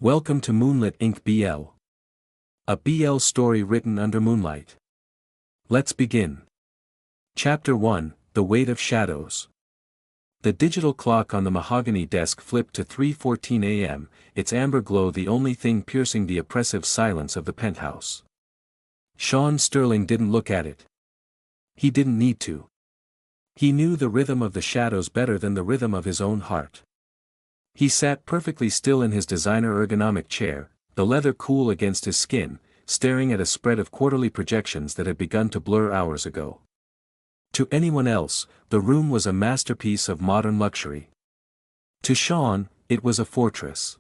Welcome to Moonlit Inc. BL. A BL story written under moonlight. Let's begin. Chapter 1, The Weight of Shadows. The digital clock on the mahogany desk flipped to 3:14 a.m., its amber glow the only thing piercing the oppressive silence of the penthouse. Sean Sterling didn't look at it. He didn't need to. He knew the rhythm of the shadows better than the rhythm of his own heart. He sat perfectly still in his designer ergonomic chair, the leather cool against his skin, staring at a spread of quarterly projections that had begun to blur hours ago. To anyone else, the room was a masterpiece of modern luxury. To Sean, it was a fortress.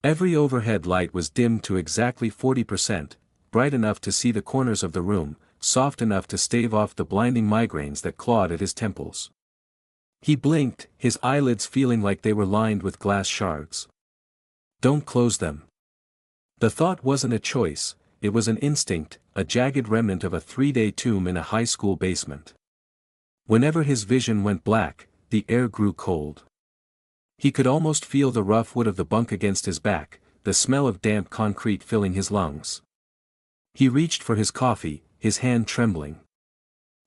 Every overhead light was dimmed to exactly 40%, bright enough to see the corners of the room, soft enough to stave off the blinding migraines that clawed at his temples. He blinked, his eyelids feeling like they were lined with glass shards. Don't close them. The thought wasn't a choice, it was an instinct, a jagged remnant of a 3-day tomb in a high school basement. Whenever his vision went black, the air grew cold. He could almost feel the rough wood of the bunk against his back, the smell of damp concrete filling his lungs. He reached for his coffee, his hand trembling.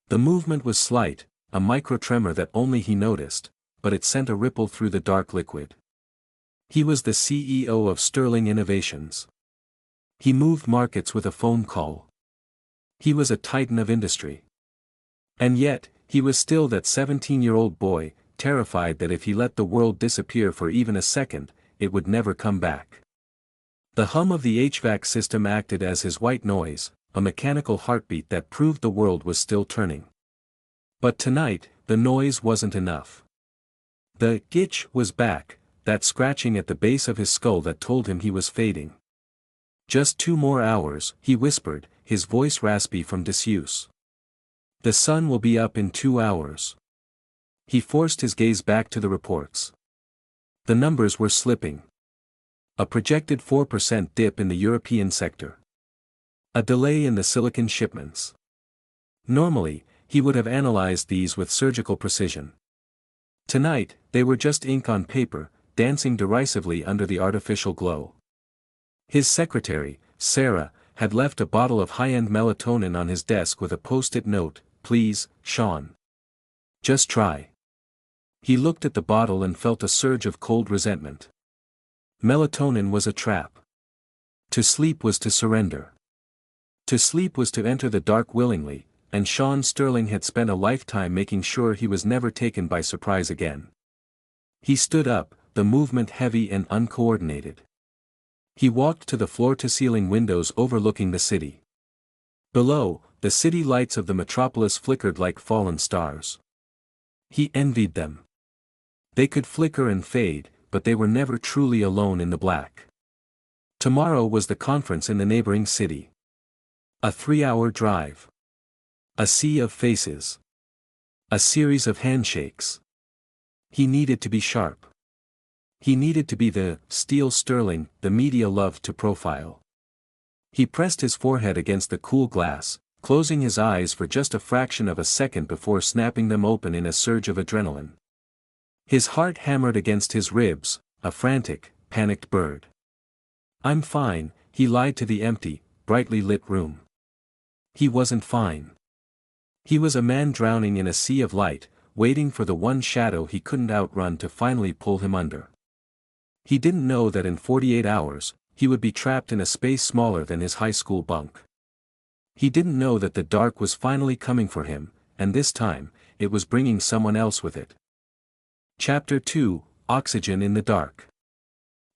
The movement was slight, a micro-tremor that only he noticed, but it sent a ripple through the dark liquid. He was the CEO of Sterling Innovations. He moved markets with a phone call. He was a titan of industry. And yet, he was still that 17-year-old boy, terrified that if he let the world disappear for even a second, it would never come back. The hum of the HVAC system acted as his white noise, a mechanical heartbeat that proved the world was still turning. But tonight, the noise wasn't enough. The itch was back, that scratching at the base of his skull that told him he was fading. Just 2 more hours, he whispered, his voice raspy from disuse. The sun will be up in 2 hours. He forced his gaze back to the reports. The numbers were slipping. A projected 4% dip in the European sector. A delay in the silicon shipments. Normally, he would have analyzed these with surgical precision. Tonight, they were just ink on paper, dancing derisively under the artificial glow. His secretary, Sarah, had left a bottle of high-end melatonin on his desk with a post-it note, "Please, Sean. Just try." He looked at the bottle and felt a surge of cold resentment. Melatonin was a trap. To sleep was to surrender. To sleep was to enter the dark willingly, and Sean Sterling had spent a lifetime making sure he was never taken by surprise again. He stood up, the movement heavy and uncoordinated. He walked to the floor-to-ceiling windows overlooking the city. Below, the city lights of the metropolis flickered like fallen stars. He envied them. They could flicker and fade, but they were never truly alone in the black. Tomorrow was the conference in the neighboring city. A 3-hour drive. A sea of faces. A series of handshakes. He needed to be sharp. He needed to be the steel Sterling the media loved to profile. He pressed his forehead against the cool glass, closing his eyes for just a fraction of a second before snapping them open in a surge of adrenaline. His heart hammered against his ribs, a frantic, panicked bird. "I'm fine," he lied to the empty, brightly lit room. He wasn't fine. He was a man drowning in a sea of light, waiting for the one shadow he couldn't outrun to finally pull him under. He didn't know that in 48 hours, he would be trapped in a space smaller than his high school bunk. He didn't know that the dark was finally coming for him, and this time, it was bringing someone else with it. Chapter 2, Oxygen in the Dark.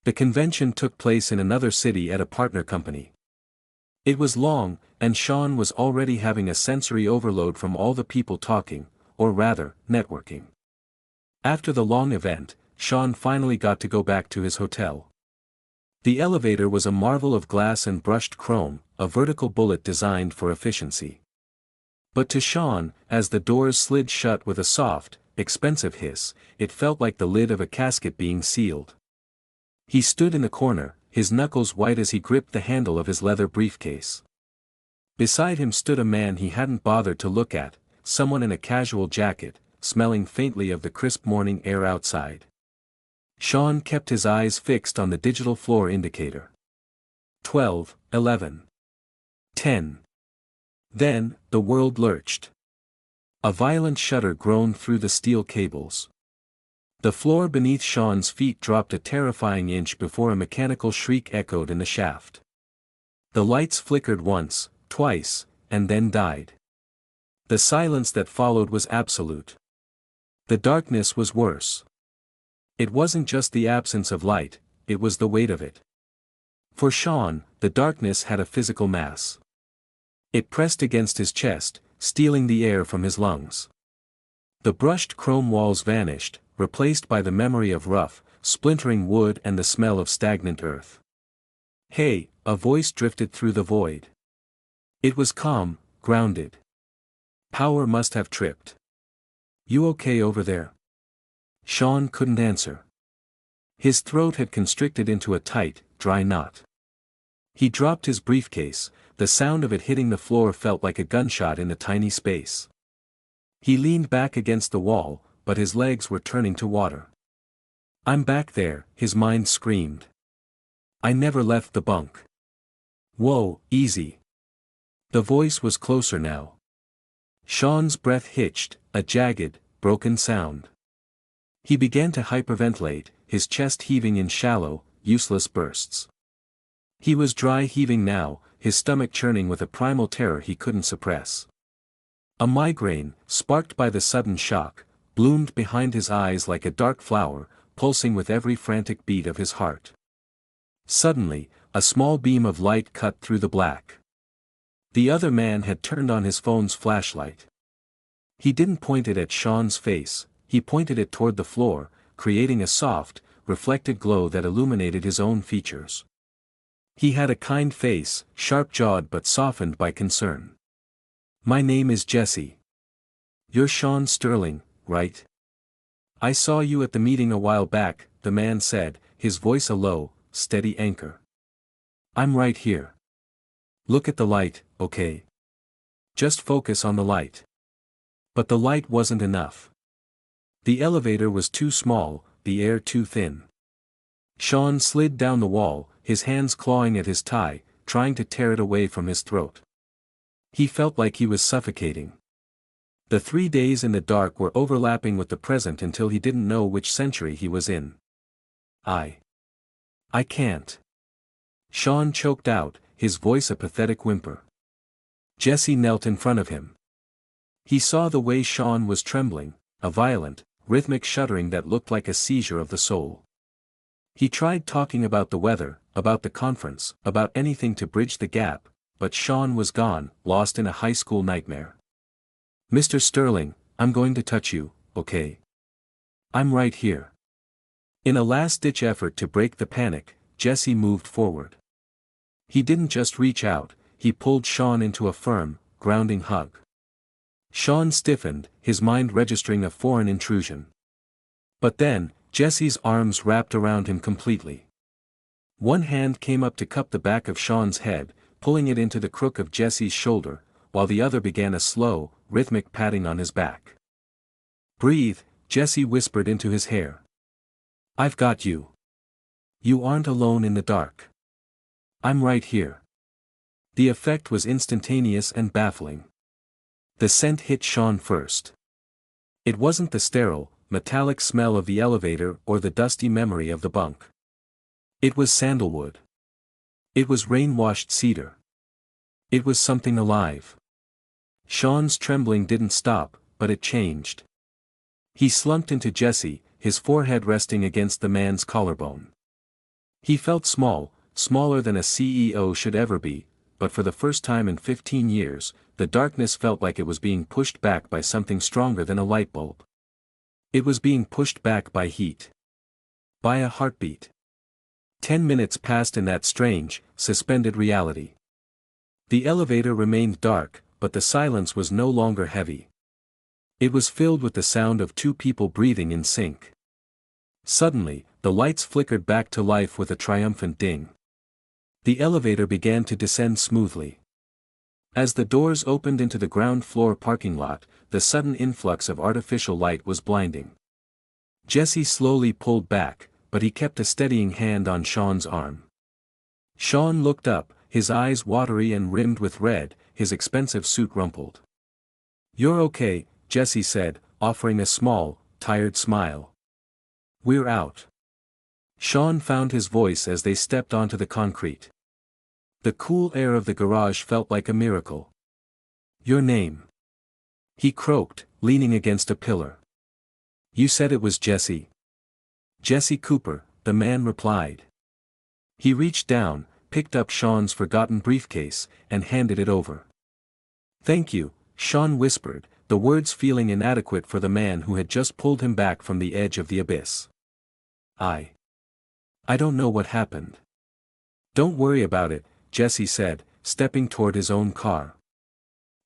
The convention took place in another city at a partner company. It was long, and Sean was already having a sensory overload from all the people talking, or rather, networking. After the long event, Sean finally got to go back to his hotel. The elevator was a marvel of glass and brushed chrome, a vertical bullet designed for efficiency. But to Sean, as the doors slid shut with a soft, expensive hiss, it felt like the lid of a casket being sealed. He stood in the corner, his knuckles white as he gripped the handle of his leather briefcase. Beside him stood a man he hadn't bothered to look at, someone in a casual jacket, smelling faintly of the crisp morning air outside. Sean kept his eyes fixed on the digital floor indicator. 12, 11. 10. Then, the world lurched. A violent shudder groaned through the steel cables. The floor beneath Sean's feet dropped a terrifying inch before a mechanical shriek echoed in the shaft. The lights flickered once, twice, and then died. The silence that followed was absolute. The darkness was worse. It wasn't just the absence of light, it was the weight of it. For Sean, the darkness had a physical mass. It pressed against his chest, stealing the air from his lungs. The brushed chrome walls vanished, replaced by the memory of rough, splintering wood and the smell of stagnant earth. "Hey," a voice drifted through the void. It was calm, grounded. Power must have tripped. "You okay over there?" Sean couldn't answer. His throat had constricted into a tight, dry knot. He dropped his briefcase, the sound of it hitting the floor felt like a gunshot in the tiny space. He leaned back against the wall, but his legs were turning to water. "I'm back there," his mind screamed. "I never left the bunk." "Whoa, easy." The voice was closer now. Sean's breath hitched, a jagged, broken sound. He began to hyperventilate, his chest heaving in shallow, useless bursts. He was dry heaving now, his stomach churning with a primal terror he couldn't suppress. A migraine, sparked by the sudden shock, bloomed behind his eyes like a dark flower, pulsing with every frantic beat of his heart. Suddenly, a small beam of light cut through the black. The other man had turned on his phone's flashlight. He didn't point it at Sean's face, he pointed it toward the floor, creating a soft, reflected glow that illuminated his own features. He had a kind face, sharp-jawed but softened by concern. "My name is Jesse. You're Sean Sterling, right? I saw you at the meeting a while back," the man said, his voice a low, steady anchor. "I'm right here. Look at the light, okay? Just focus on the light." But the light wasn't enough. The elevator was too small, the air too thin. Sean slid down the wall, his hands clawing at his tie, trying to tear it away from his throat. He felt like he was suffocating. The 3 days in the dark were overlapping with the present until he didn't know which century he was in. I can't." Sean choked out, his voice a pathetic whimper. Jesse knelt in front of him. He saw the way Sean was trembling, a violent, rhythmic shuddering that looked like a seizure of the soul. He tried talking about the weather, about the conference, about anything to bridge the gap, but Sean was gone, lost in a high school nightmare. "Mr. Sterling, I'm going to touch you, okay? I'm right here." In a last-ditch effort to break the panic, Jesse moved forward. He didn't just reach out, he pulled Sean into a firm, grounding hug. Sean stiffened, his mind registering a foreign intrusion. But then, Jesse's arms wrapped around him completely. One hand came up to cup the back of Sean's head, pulling it into the crook of Jesse's shoulder, while the other began a slow, rhythmic patting on his back. "Breathe," Jesse whispered into his hair. "I've got you. You aren't alone in the dark. I'm right here." The effect was instantaneous and baffling. The scent hit Sean first. It wasn't the sterile, metallic smell of the elevator or the dusty memory of the bunk. It was sandalwood. It was rain-washed cedar. It was something alive. Sean's trembling didn't stop, but it changed. He slumped into Jesse, his forehead resting against the man's collarbone. He felt small, smaller than a CEO should ever be, but for the first time in 15 years, the darkness felt like it was being pushed back by something stronger than a light bulb. It was being pushed back by heat. By a heartbeat. 10 minutes passed in that strange, suspended reality. The elevator remained dark, but the silence was no longer heavy. It was filled with the sound of two people breathing in sync. Suddenly, the lights flickered back to life with a triumphant ding. The elevator began to descend smoothly. As the doors opened into the ground floor parking lot, the sudden influx of artificial light was blinding. Jesse slowly pulled back, but he kept a steadying hand on Sean's arm. Sean looked up, his eyes watery and rimmed with red, his expensive suit rumpled. "You're okay," Jesse said, offering a small, tired smile. "We're out." Sean found his voice as they stepped onto the concrete. The cool air of the garage felt like a miracle. "Your name?" he croaked, leaning against a pillar. "You said it was Jesse." "Jesse Cooper," the man replied. He reached down, picked up Sean's forgotten briefcase, and handed it over. "Thank you," Sean whispered, the words feeling inadequate for the man who had just pulled him back from the edge of the abyss. I don't know what happened." "Don't worry about it," Jesse said, stepping toward his own car.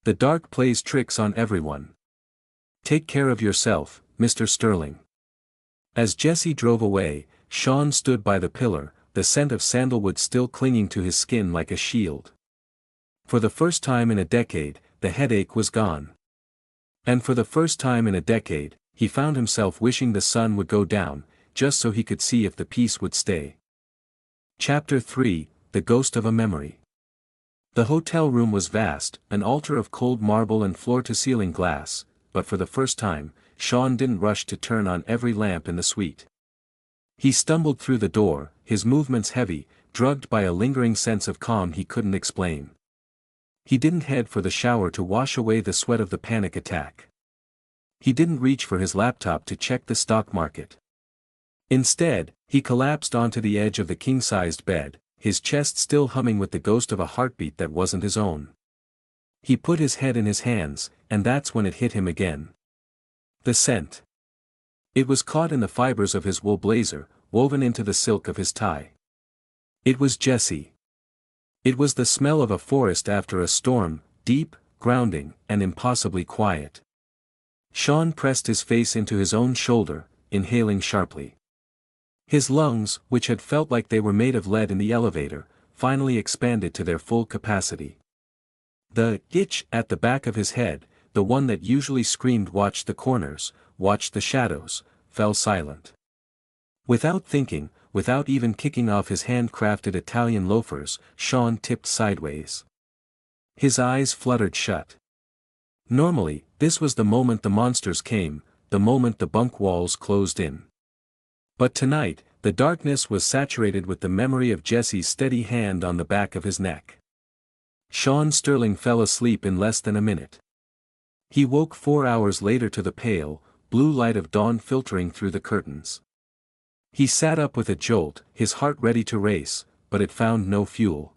"The dark plays tricks on everyone. Take care of yourself, Mr. Sterling." As Jesse drove away, Sean stood by the pillar, the scent of sandalwood still clinging to his skin like a shield. For the first time in a decade, the headache was gone. And for the first time in a decade, he found himself wishing the sun would go down, just so he could see if the peace would stay. Chapter 3, The Ghost of a Memory. The hotel room was vast, an altar of cold marble and floor-to-ceiling glass, but for the first time, Sean didn't rush to turn on every lamp in the suite. He stumbled through the door, his movements heavy, drugged by a lingering sense of calm he couldn't explain. He didn't head for the shower to wash away the sweat of the panic attack. He didn't reach for his laptop to check the stock market. Instead, he collapsed onto the edge of the king-sized bed, his chest still humming with the ghost of a heartbeat that wasn't his own. He put his head in his hands, and that's when it hit him again. The scent. It was caught in the fibers of his wool blazer, woven into the silk of his tie. It was Jesse. It was the smell of a forest after a storm, deep, grounding, and impossibly quiet. Sean pressed his face into his own shoulder, inhaling sharply. His lungs, which had felt like they were made of lead in the elevator, finally expanded to their full capacity. The itch at the back of his head, the one that usually screamed "watch the corners, watch the shadows," fell silent. Without thinking, without even kicking off his handcrafted Italian loafers, Sean tipped sideways. His eyes fluttered shut. Normally, this was the moment the monsters came, the moment the bunk walls closed in. But tonight, the darkness was saturated with the memory of Jesse's steady hand on the back of his neck. Sean Sterling fell asleep in less than a minute. He woke 4 hours later to the pale, blue light of dawn filtering through the curtains. He sat up with a jolt, his heart ready to race, but it found no fuel.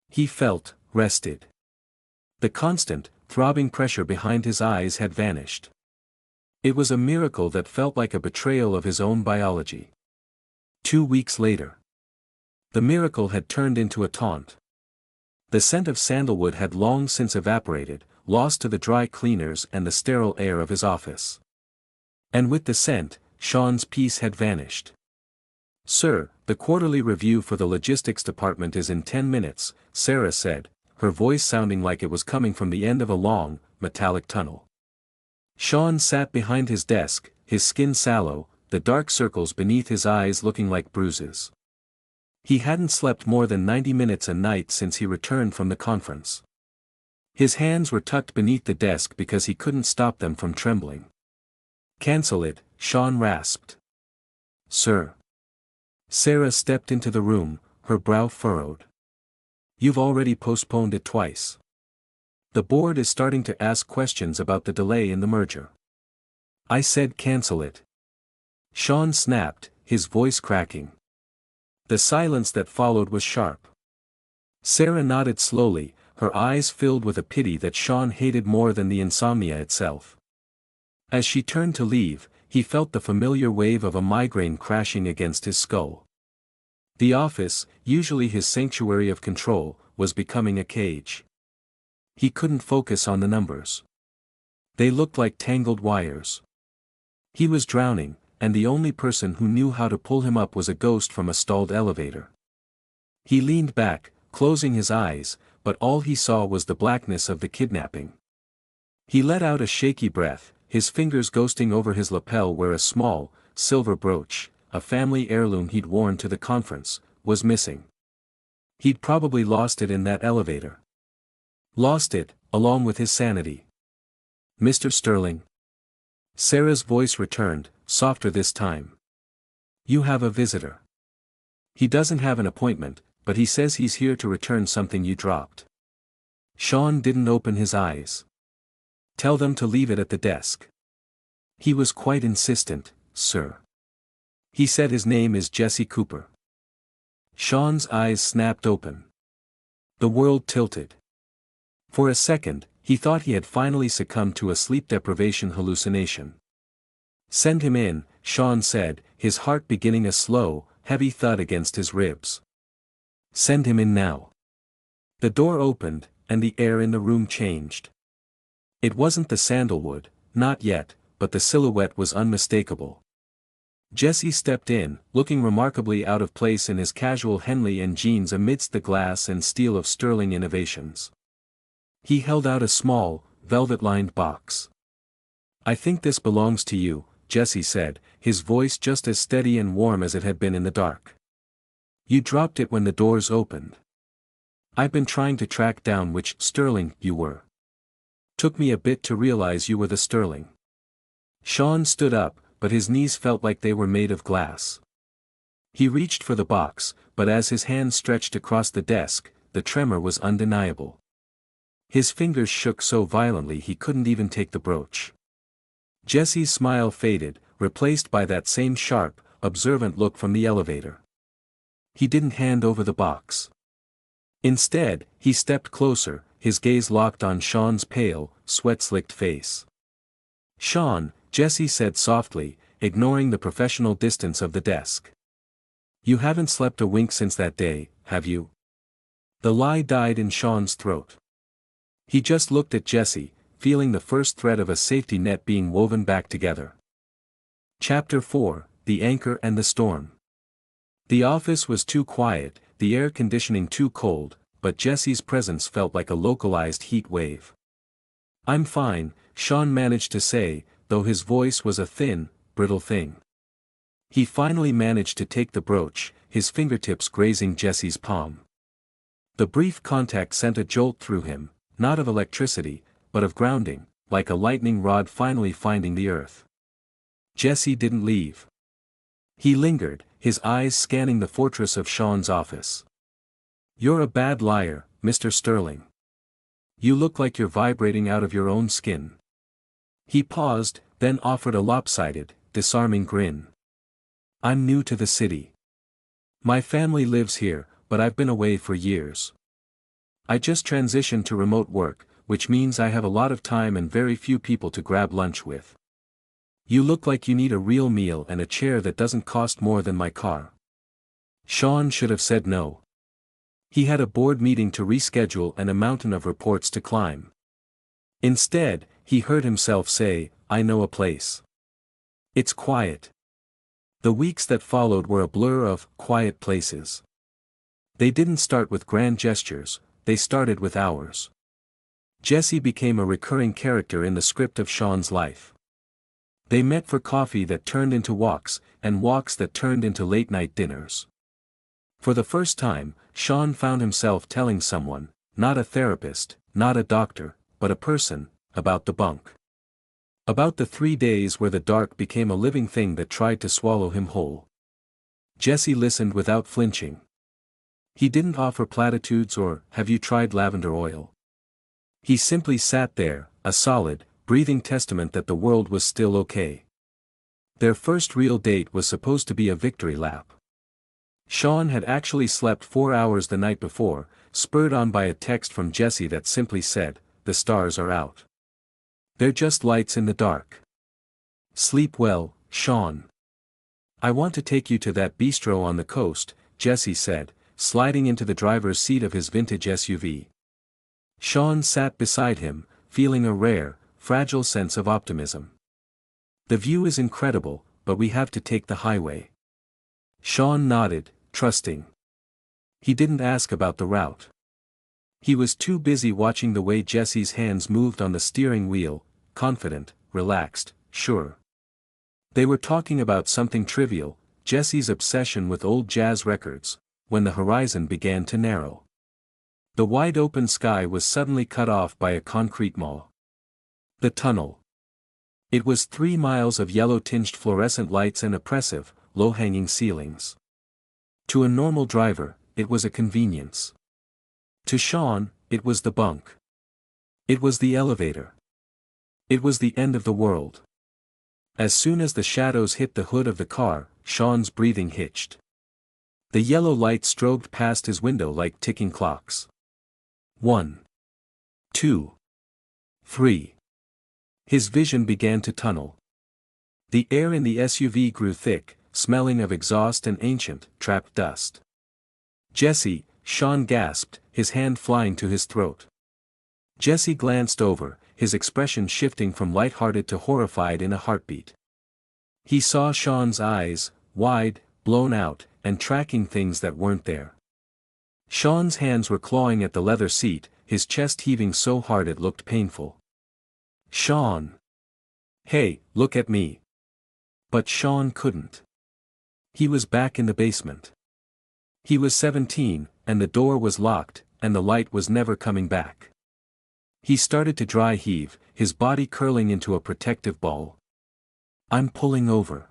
He felt rested. The constant, throbbing pressure behind his eyes had vanished. It was a miracle that felt like a betrayal of his own biology. 2 weeks later. The miracle had turned into a taunt. The scent of sandalwood had long since evaporated, lost to the dry cleaners and the sterile air of his office. And with the scent, Sean's peace had vanished. "Sir, the quarterly review for the logistics department is in 10 minutes, Sarah said, her voice sounding like it was coming from the end of a long, metallic tunnel. Sean sat behind his desk, his skin sallow, the dark circles beneath his eyes looking like bruises. He hadn't slept more than 90 minutes a night since he returned from the conference. His hands were tucked beneath the desk because he couldn't stop them from trembling. "Cancel it," Sean rasped. "Sir." Sarah stepped into the room, her brow furrowed. "You've already postponed it twice. The board is starting to ask questions about the delay in the merger." "I said cancel it." Sean snapped, his voice cracking. The silence that followed was sharp. Sarah nodded slowly, her eyes filled with a pity that Sean hated more than the insomnia itself. As she turned to leave, he felt the familiar wave of a migraine crashing against his skull. The office, usually his sanctuary of control, was becoming a cage. He couldn't focus on the numbers. They looked like tangled wires. He was drowning, and the only person who knew how to pull him up was a ghost from a stalled elevator. He leaned back, closing his eyes, but all he saw was the blackness of the kidnapping. He let out a shaky breath, his fingers ghosting over his lapel where a small, silver brooch, a family heirloom he'd worn to the conference, was missing. He'd probably lost it in that elevator. Lost it, along with his sanity. Mr. Sterling? Sarah's voice returned, softer this time. You have a visitor. He doesn't have an appointment, but he says he's here to return something you dropped. Sean didn't open his eyes. Tell them to leave it at the desk. He was quite insistent, sir. He said his name is Jesse Cooper. Sean's eyes snapped open. The world tilted. For a second, he thought he had finally succumbed to a sleep deprivation hallucination. Send him in, Sean said, his heart beginning a slow, heavy thud against his ribs. Send him in now. The door opened, and the air in the room changed. It wasn't the sandalwood, not yet, but the silhouette was unmistakable. Jesse stepped in, looking remarkably out of place in his casual Henley and jeans amidst the glass and steel of Sterling Innovations. He held out a small, velvet-lined box. I think this belongs to you, Jesse said, his voice just as steady and warm as it had been in the dark. You dropped it when the doors opened. I've been trying to track down which Sterling you were. Took me a bit to realize you were the Sterling. Sean stood up, but his knees felt like they were made of glass. He reached for the box, but as his hand stretched across the desk, the tremor was undeniable. His fingers shook so violently he couldn't even take the brooch. Jesse's smile faded, replaced by that same sharp, observant look from the elevator. He didn't hand over the box. Instead, he stepped closer, his gaze locked on Sean's pale, sweat-slicked face. Sean, Jesse said softly, ignoring the professional distance of the desk. You haven't slept a wink since that day, have you? The lie died in Sean's throat. He just looked at Jesse, feeling the first thread of a safety net being woven back together. Chapter 4, The Anchor and the Storm. The office was too quiet, the air conditioning too cold, but Jesse's presence felt like a localized heat wave. I'm fine, Sean managed to say, though his voice was a thin, brittle thing. He finally managed to take the brooch, his fingertips grazing Jesse's palm. The brief contact sent a jolt through him, not of electricity, but of grounding, like a lightning rod finally finding the earth. Jesse didn't leave. He lingered, his eyes scanning the fortress of Sean's office. You're a bad liar, Mr. Sterling. You look like you're vibrating out of your own skin. He paused, then offered a lopsided, disarming grin. I'm new to the city. My family lives here, but I've been away for years. I just transitioned to remote work, which means I have a lot of time and very few people to grab lunch with. You look like you need a real meal and a chair that doesn't cost more than my car. Sean should have said no. He had a board meeting to reschedule and a mountain of reports to climb. Instead, he heard himself say, I know a place. It's quiet. The weeks that followed were a blur of quiet places. They didn't start with grand gestures, they started with hours. Jesse became a recurring character in the script of Sean's life. They met for coffee that turned into walks, and walks that turned into late-night dinners. For the first time, Sean found himself telling someone, not a therapist, not a doctor, but a person, about the bunk. About the 3 days where the dark became a living thing that tried to swallow him whole. Jesse listened without flinching. He didn't offer platitudes or, have you tried lavender oil? He simply sat there, a solid, breathing testament that the world was still okay. Their first real date was supposed to be a victory lap. Sean had actually slept 4 hours the night before, spurred on by a text from Jesse that simply said, the stars are out. They're just lights in the dark. Sleep well, Sean. I want to take you to that bistro on the coast, Jesse said, sliding into the driver's seat of his vintage SUV. Sean sat beside him, feeling a rare, fragile sense of optimism. The view is incredible, but we have to take the highway. Sean nodded, trusting. He didn't ask about the route. He was too busy watching the way Jesse's hands moved on the steering wheel, confident, relaxed, sure. They were talking about something trivial, Jesse's obsession with old jazz records, when the horizon began to narrow. The wide-open sky was suddenly cut off by a concrete mall. The tunnel. It was 3 miles of yellow-tinged fluorescent lights and oppressive, low-hanging ceilings. To a normal driver, it was a convenience. To Sean, it was the bunk. It was the elevator. It was the end of the world. As soon as the shadows hit the hood of the car, Sean's breathing hitched. The yellow light strobed past his window like ticking clocks. 1, 2, 3. His vision began to tunnel. The air in the SUV grew thick, smelling of exhaust and ancient, trapped dust. "Jesse," Sean gasped, his hand flying to his throat. Jesse glanced over, his expression shifting from light-hearted to horrified in a heartbeat. He saw Sean's eyes, wide, blown out, and tracking things that weren't there. Sean's hands were clawing at the leather seat, his chest heaving so hard it looked painful. "Sean! Hey, look at me!" But Sean couldn't. He was back in the basement. He was 17, and the door was locked, and the light was never coming back. He started to dry heave, his body curling into a protective ball. "I'm pulling over.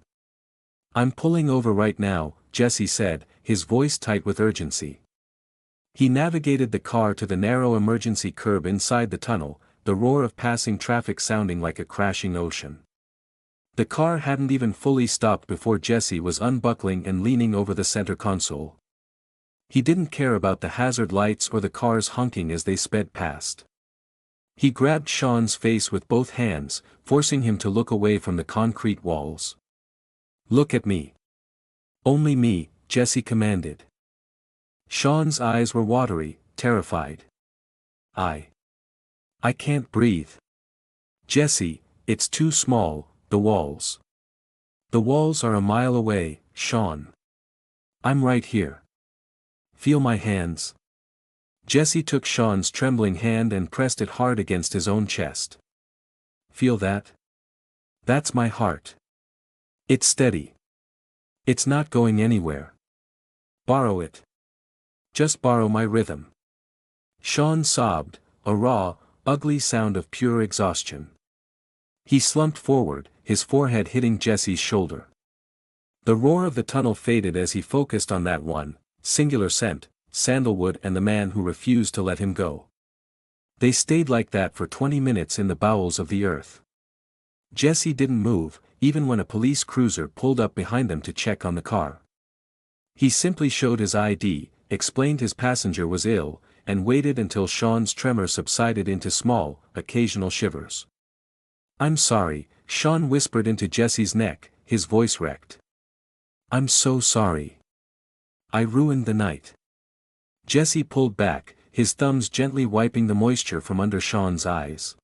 I'm pulling over right now," Jesse said, his voice tight with urgency. He navigated the car to the narrow emergency curb inside the tunnel, the roar of passing traffic sounding like a crashing ocean. The car hadn't even fully stopped before Jesse was unbuckling and leaning over the center console. He didn't care about the hazard lights or the cars honking as they sped past. He grabbed Sean's face with both hands, forcing him to look away from the concrete walls. "Look at me. Only me," Jesse commanded. Sean's eyes were watery, terrified. I can't breathe." "Jesse, it's too small, the walls. The walls are a mile away, Sean. I'm right here. Feel my hands." Jesse took Sean's trembling hand and pressed it hard against his own chest. "Feel that? That's my heart. It's steady. It's not going anywhere. Borrow it. Just borrow my rhythm." Sean sobbed, a raw, ugly sound of pure exhaustion. He slumped forward, his forehead hitting Jesse's shoulder. The roar of the tunnel faded as he focused on that one, singular scent, sandalwood, and the man who refused to let him go. They stayed like that for 20 minutes in the bowels of the earth. Jesse didn't move, even when a police cruiser pulled up behind them to check on the car. He simply showed his ID, explained his passenger was ill, and waited until Sean's tremor subsided into small, occasional shivers. "I'm sorry," Sean whispered into Jesse's neck, his voice wrecked. "I'm so sorry. I ruined the night." Jesse pulled back, his thumbs gently wiping the moisture from under Sean's eyes.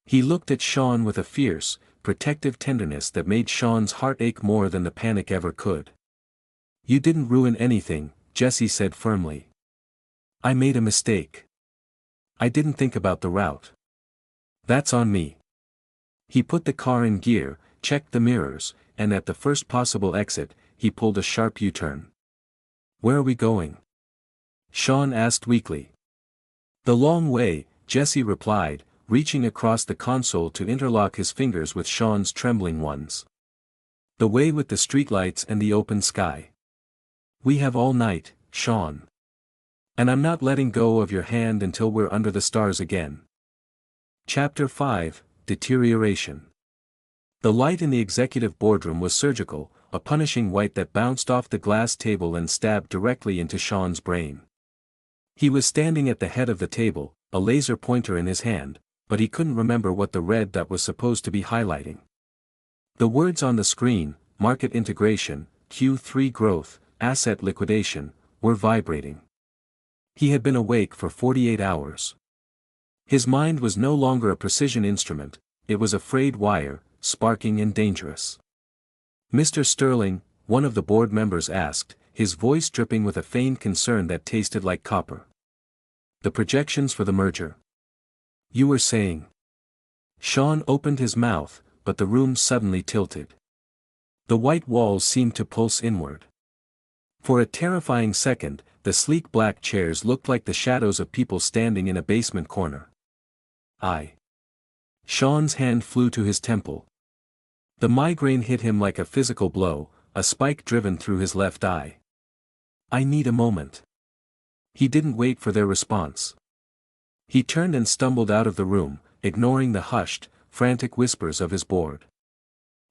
He looked at Sean with a fierce, protective tenderness that made Sean's heart ache more than the panic ever could. "You didn't ruin anything," Jesse said firmly. "I made a mistake. I didn't think about the route. That's on me." He put the car in gear, checked the mirrors, and at the first possible exit, he pulled a sharp U-turn. "Where are we going?" Sean asked weakly. "The long way," Jesse replied, reaching across the console to interlock his fingers with Sean's trembling ones. "The way with the streetlights and the open sky. We have all night, Sean. And I'm not letting go of your hand until we're under the stars again." Chapter 5, Deterioration. The light in the executive boardroom was surgical, a punishing white that bounced off the glass table and stabbed directly into Sean's brain. He was standing at the head of the table, a laser pointer in his hand, but he couldn't remember what the red dot was supposed to be highlighting. The words on the screen, market integration, Q3 growth, asset liquidation, were vibrating. He had been awake for 48 hours. His mind was no longer a precision instrument, it was a frayed wire, sparking and dangerous. "Mr. Sterling," one of the board members asked, his voice dripping with a feigned concern that tasted like copper. "The projections for the merger. You were saying." Sean opened his mouth, but the room suddenly tilted. The white walls seemed to pulse inward. For a terrifying second, the sleek black chairs looked like the shadows of people standing in a basement corner. Sean's hand flew to his temple. The migraine hit him like a physical blow, a spike driven through his left eye. I need a moment. He didn't wait for their response. He turned and stumbled out of the room, ignoring the hushed, frantic whispers of his board.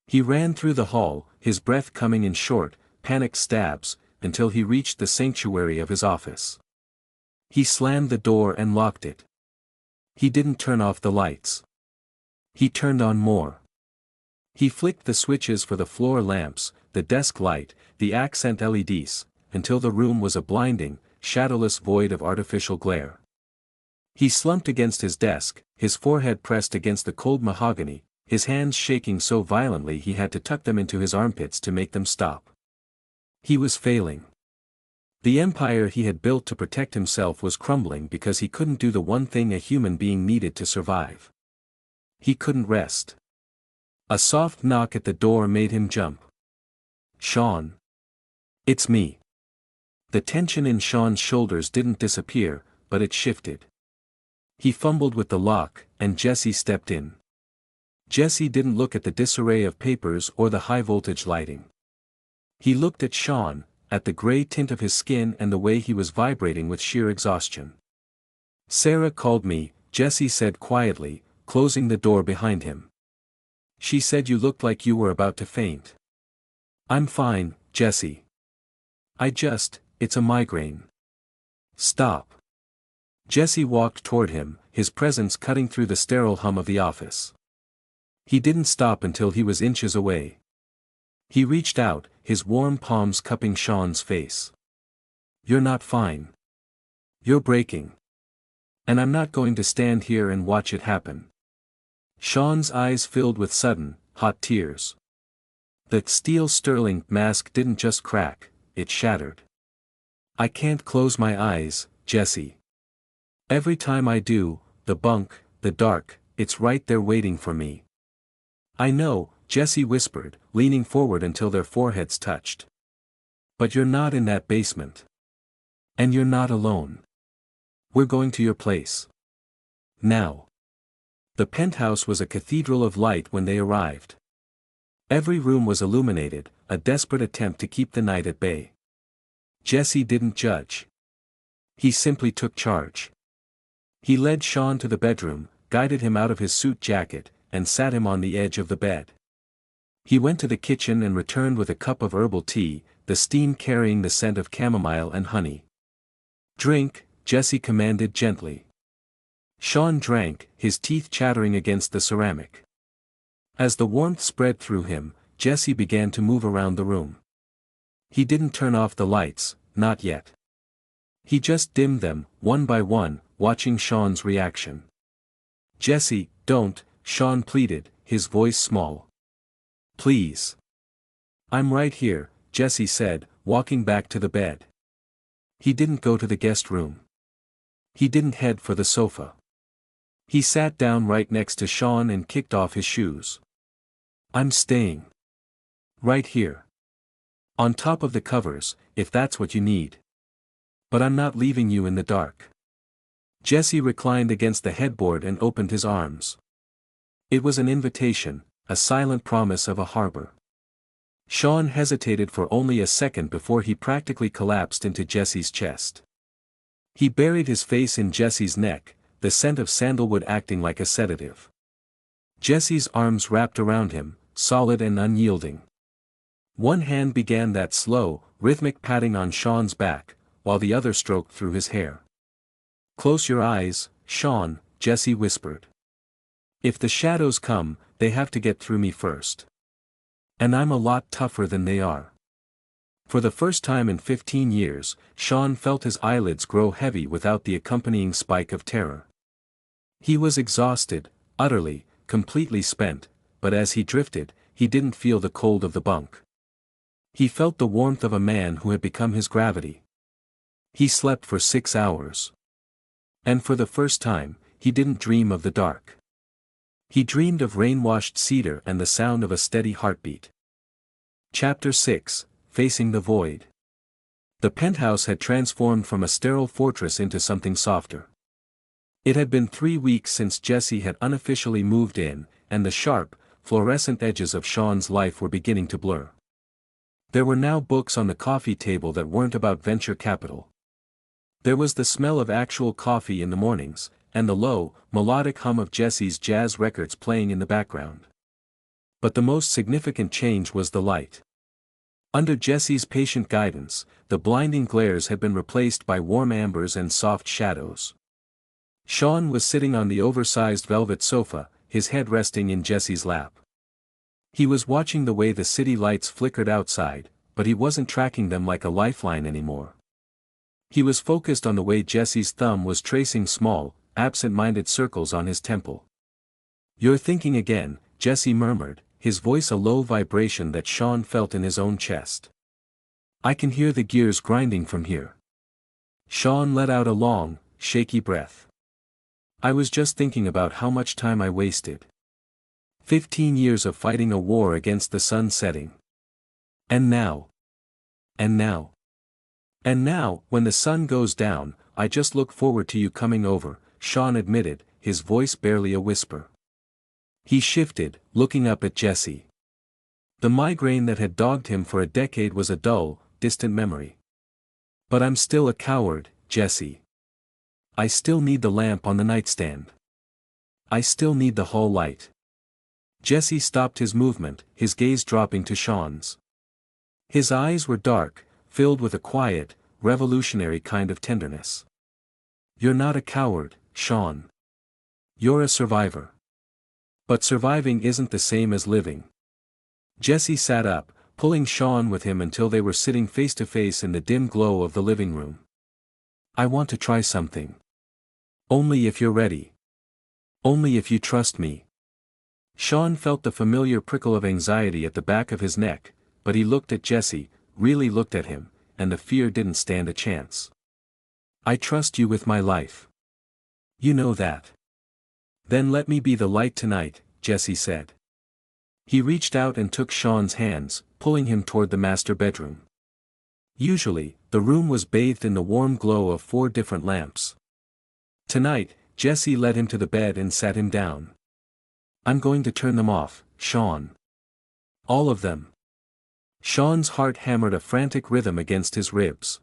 He ran through the hall, his breath coming in short, panicked stabs, until he reached the sanctuary of his office. He slammed the door and locked it. He didn't turn off the lights. He turned on more. He flicked the switches for the floor lamps, the desk light, the accent LEDs, until the room was a blinding, shadowless void of artificial glare. He slumped against his desk, his forehead pressed against the cold mahogany, his hands shaking so violently he had to tuck them into his armpits to make them stop. He was failing. The empire he had built to protect himself was crumbling because he couldn't do the one thing a human being needed to survive. He couldn't rest. A soft knock at the door made him jump. Sean. It's me. The tension in Sean's shoulders didn't disappear, but it shifted. He fumbled with the lock, and Jesse stepped in. Jesse didn't look at the disarray of papers or the high-voltage lighting. He looked at Sean, at the gray tint of his skin and the way he was vibrating with sheer exhaustion. Sarah called me, Jesse said quietly, closing the door behind him. She said you looked like you were about to faint. I'm fine, Jesse. It's a migraine. Stop. Jesse walked toward him, his presence cutting through the sterile hum of the office. He didn't stop until he was inches away. He reached out, his warm palms cupping Sean's face. You're not fine. You're breaking. And I'm not going to stand here and watch it happen. Sean's eyes filled with sudden, hot tears. The steel sterling mask didn't just crack, it shattered. I can't close my eyes, Jesse. Every time I do, the bunk, the dark, it's right there waiting for me. I know, Jesse whispered, leaning forward until their foreheads touched. But you're not in that basement. And you're not alone. We're going to your place. Now. The penthouse was a cathedral of light when they arrived. Every room was illuminated, a desperate attempt to keep the night at bay. Jesse didn't judge. He simply took charge. He led Sean to the bedroom, guided him out of his suit jacket, and sat him on the edge of the bed. He went to the kitchen and returned with a cup of herbal tea, the steam carrying the scent of chamomile and honey. Drink, Jesse commanded gently. Sean drank, his teeth chattering against the ceramic. As the warmth spread through him, Jesse began to move around the room. He didn't turn off the lights, not yet. He just dimmed them, one by one, watching Sean's reaction. Jesse, don't, Sean pleaded, his voice small. Please. I'm right here, Jesse said, walking back to the bed. He didn't go to the guest room. He didn't head for the sofa. He sat down right next to Sean and kicked off his shoes. I'm staying. Right here. On top of the covers, if that's what you need. But I'm not leaving you in the dark. Jesse reclined against the headboard and opened his arms. It was an invitation, a silent promise of a harbor. Sean hesitated for only a second before he practically collapsed into Jesse's chest. He buried his face in Jesse's neck, the scent of sandalwood acting like a sedative. Jesse's arms wrapped around him, solid and unyielding. One hand began that slow, rhythmic patting on Sean's back, while the other stroked through his hair. Close your eyes, Sean, Jesse whispered. If the shadows come, they have to get through me first. And I'm a lot tougher than they are. For the first time in 15 years, Sean felt his eyelids grow heavy without the accompanying spike of terror. He was exhausted, utterly, completely spent, but as he drifted, he didn't feel the cold of the bunk. He felt the warmth of a man who had become his gravity. He slept for 6 hours. And for the first time, he didn't dream of the dark. He dreamed of rain-washed cedar and the sound of a steady heartbeat. Chapter 6, Facing the Void. The penthouse had transformed from a sterile fortress into something softer. It had been 3 weeks since Jesse had unofficially moved in, and the sharp, fluorescent edges of Sean's life were beginning to blur. There were now books on the coffee table that weren't about venture capital. There was the smell of actual coffee in the mornings, and the low, melodic hum of Jesse's jazz records playing in the background. But the most significant change was the light. Under Jesse's patient guidance, the blinding glares had been replaced by warm ambers and soft shadows. Sean was sitting on the oversized velvet sofa, his head resting in Jesse's lap. He was watching the way the city lights flickered outside, but he wasn't tracking them like a lifeline anymore. He was focused on the way Jesse's thumb was tracing small, absent-minded circles on his temple. "You're thinking again," Jesse murmured, his voice a low vibration that Sean felt in his own chest. "I can hear the gears grinding from here." Sean let out a long, shaky breath. "I was just thinking about how much time I wasted. 15 years of fighting a war against the sun setting. And now. And now. And now, when the sun goes down, I just look forward to you coming over," Sean admitted, his voice barely a whisper. He shifted, looking up at Jesse. The migraine that had dogged him for a decade was a dull, distant memory. "But I'm still a coward, Jesse. I still need the lamp on the nightstand. I still need the hall light." Jesse stopped his movement, his gaze dropping to Sean's. His eyes were dark, filled with a quiet, revolutionary kind of tenderness. "You're not a coward, Sean. You're a survivor. But surviving isn't the same as living." Jesse sat up, pulling Sean with him until they were sitting face to face in the dim glow of the living room. "I want to try something. Only if you're ready. Only if you trust me." Sean felt the familiar prickle of anxiety at the back of his neck, but he looked at Jesse, really looked at him, and the fear didn't stand a chance. "I trust you with my life. You know that." "Then let me be the light tonight," Jesse said. He reached out and took Sean's hands, pulling him toward the master bedroom. Usually, the room was bathed in the warm glow of 4 different lamps. Tonight, Jesse led him to the bed and sat him down. "I'm going to turn them off, Sean. All of them." Sean's heart hammered a frantic rhythm against his ribs.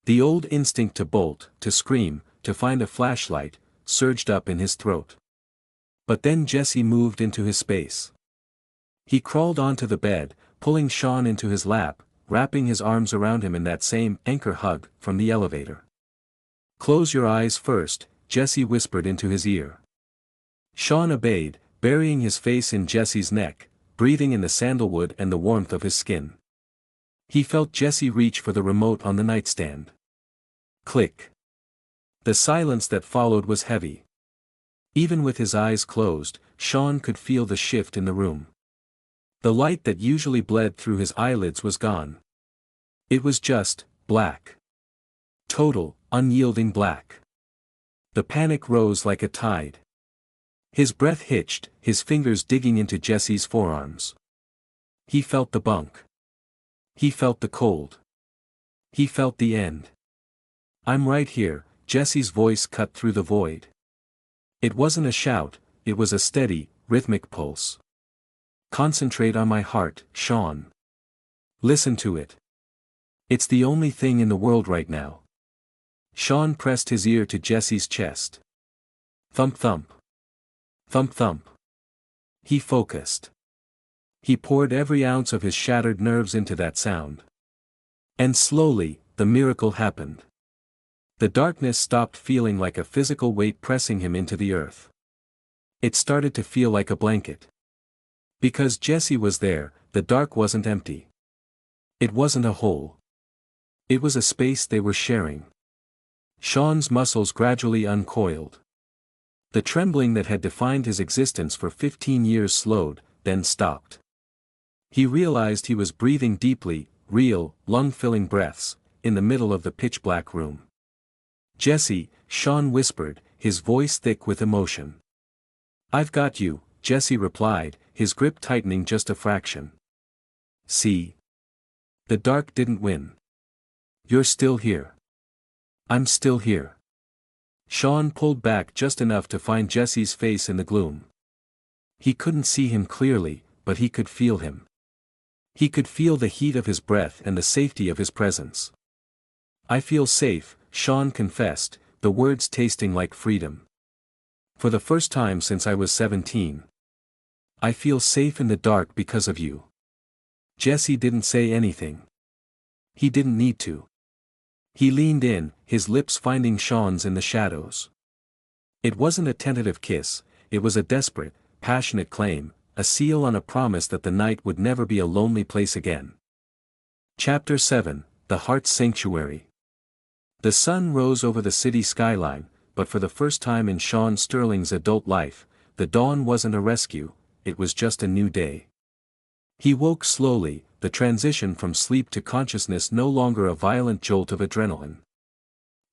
The old instinct to bolt, to scream, to find a flashlight, surged up in his throat. But then Jesse moved into his space. He crawled onto the bed, pulling Sean into his lap, wrapping his arms around him in that same anchor hug from the elevator. "Close your eyes first," Jesse whispered into his ear. Sean obeyed, burying his face in Jesse's neck, breathing in the sandalwood and the warmth of his skin. He felt Jesse reach for the remote on the nightstand. Click. The silence that followed was heavy. Even with his eyes closed, Sean could feel the shift in the room. The light that usually bled through his eyelids was gone. It was just black. Total, unyielding black. The panic rose like a tide. His breath hitched, his fingers digging into Jesse's forearms. He felt the bunk. He felt the cold. He felt the end. "I'm right here," Jesse's voice cut through the void. It wasn't a shout, it was a steady, rhythmic pulse. "Concentrate on my heart, Sean. Listen to it. It's the only thing in the world right now." Sean pressed his ear to Jesse's chest. Thump thump. Thump thump. He focused. He poured every ounce of his shattered nerves into that sound. And slowly, the miracle happened. The darkness stopped feeling like a physical weight pressing him into the earth. It started to feel like a blanket. Because Jesse was there, the dark wasn't empty. It wasn't a hole. It was a space they were sharing. Sean's muscles gradually uncoiled. The trembling that had defined his existence for 15 years slowed, then stopped. He realized he was breathing deeply, real, lung-filling breaths, in the middle of the pitch-black room. "Jesse," Sean whispered, his voice thick with emotion. "I've got you," Jesse replied, his grip tightening just a fraction. See? The dark didn't win. You're still here. I'm still here. Sean pulled back just enough to find Jesse's face in the gloom. He couldn't see him clearly, but he could feel him. He could feel the heat of his breath and the safety of his presence. I feel safe, Sean confessed, the words tasting like freedom. For the first time since I was 17. I feel safe in the dark because of you. Jesse didn't say anything. He didn't need to. He leaned in, his lips finding Sean's in the shadows. It wasn't a tentative kiss, it was a desperate, passionate claim, a seal on a promise that the night would never be a lonely place again. Chapter 7, The Heart's Sanctuary. The sun rose over the city skyline, but for the first time in Sean Sterling's adult life, the dawn wasn't a rescue, it was just a new day. He woke slowly, the transition from sleep to consciousness no longer a violent jolt of adrenaline.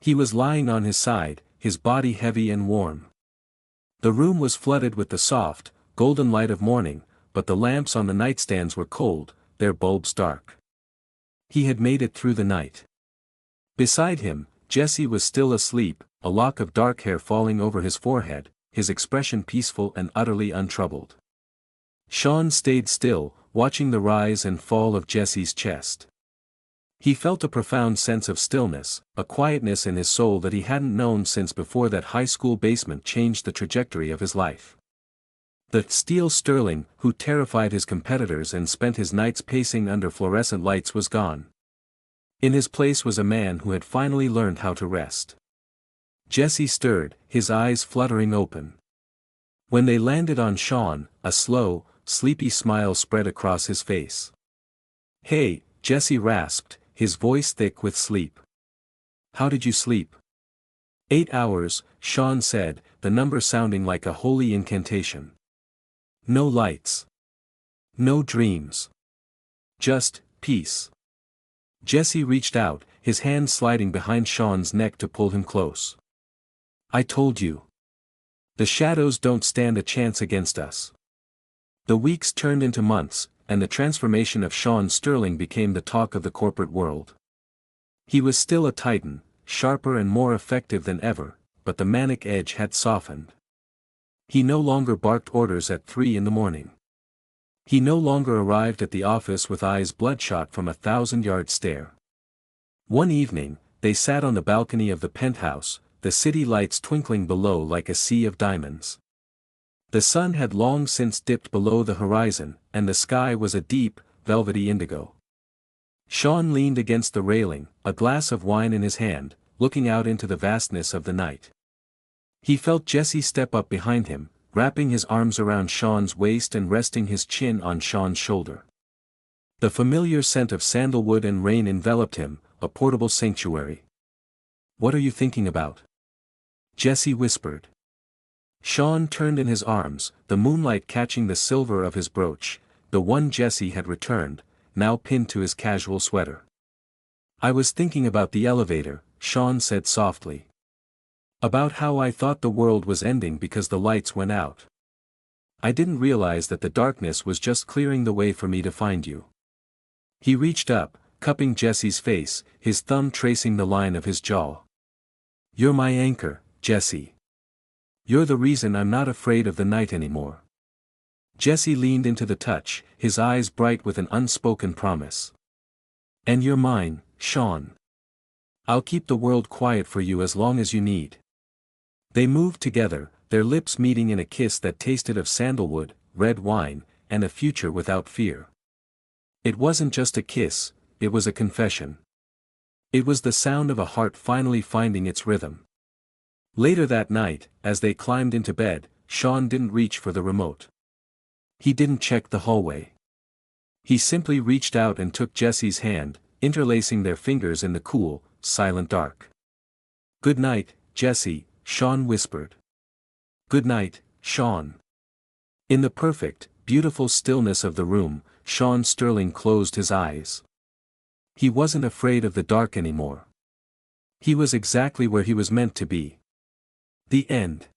He was lying on his side, his body heavy and warm. The room was flooded with the soft, golden light of morning, but the lamps on the nightstands were cold, their bulbs dark. He had made it through the night. Beside him, Jesse was still asleep, a lock of dark hair falling over his forehead, his expression peaceful and utterly untroubled. Sean stayed still, watching the rise and fall of Jesse's chest. He felt a profound sense of stillness, a quietness in his soul that he hadn't known since before that high school basement changed the trajectory of his life. The steel Sterling, who terrified his competitors and spent his nights pacing under fluorescent lights, was gone. In his place was a man who had finally learned how to rest. Jesse stirred, his eyes fluttering open. When they landed on Sean, a slow, sleepy smile spread across his face. "Hey," Jesse rasped, his voice thick with sleep. "How did you sleep?" 8 hours, Sean said, the number sounding like a holy incantation. "No lights. No dreams. Just peace." Jesse reached out, his hand sliding behind Sean's neck to pull him close. "I told you. The shadows don't stand a chance against us." The weeks turned into months, and the transformation of Sean Sterling became the talk of the corporate world. He was still a titan, sharper and more effective than ever, but the manic edge had softened. He no longer barked orders at 3 in the morning. He no longer arrived at the office with eyes bloodshot from a 1,000-yard stare. One evening, they sat on the balcony of the penthouse, the city lights twinkling below like a sea of diamonds. The sun had long since dipped below the horizon, and the sky was a deep, velvety indigo. Sean leaned against the railing, a glass of wine in his hand, looking out into the vastness of the night. He felt Jesse step up behind him, wrapping his arms around Sean's waist and resting his chin on Sean's shoulder. The familiar scent of sandalwood and rain enveloped him, a portable sanctuary. "What are you thinking about?" Jesse whispered. Sean turned in his arms, the moonlight catching the silver of his brooch, the one Jesse had returned, now pinned to his casual sweater. "I was thinking about the elevator," Sean said softly. "About how I thought the world was ending because the lights went out. I didn't realize that the darkness was just clearing the way for me to find you." He reached up, cupping Jesse's face, his thumb tracing the line of his jaw. "You're my anchor, Jesse. You're the reason I'm not afraid of the night anymore." Jesse leaned into the touch, his eyes bright with an unspoken promise. "And you're mine, Sean. I'll keep the world quiet for you as long as you need." They moved together, their lips meeting in a kiss that tasted of sandalwood, red wine, and a future without fear. It wasn't just a kiss, it was a confession. It was the sound of a heart finally finding its rhythm. Later that night, as they climbed into bed, Sean didn't reach for the remote. He didn't check the hallway. He simply reached out and took Jesse's hand, interlacing their fingers in the cool, silent dark. "Good night, Jesse," Sean whispered. "Good night, Sean." In the perfect, beautiful stillness of the room, Sean Sterling closed his eyes. He wasn't afraid of the dark anymore. He was exactly where he was meant to be. The end.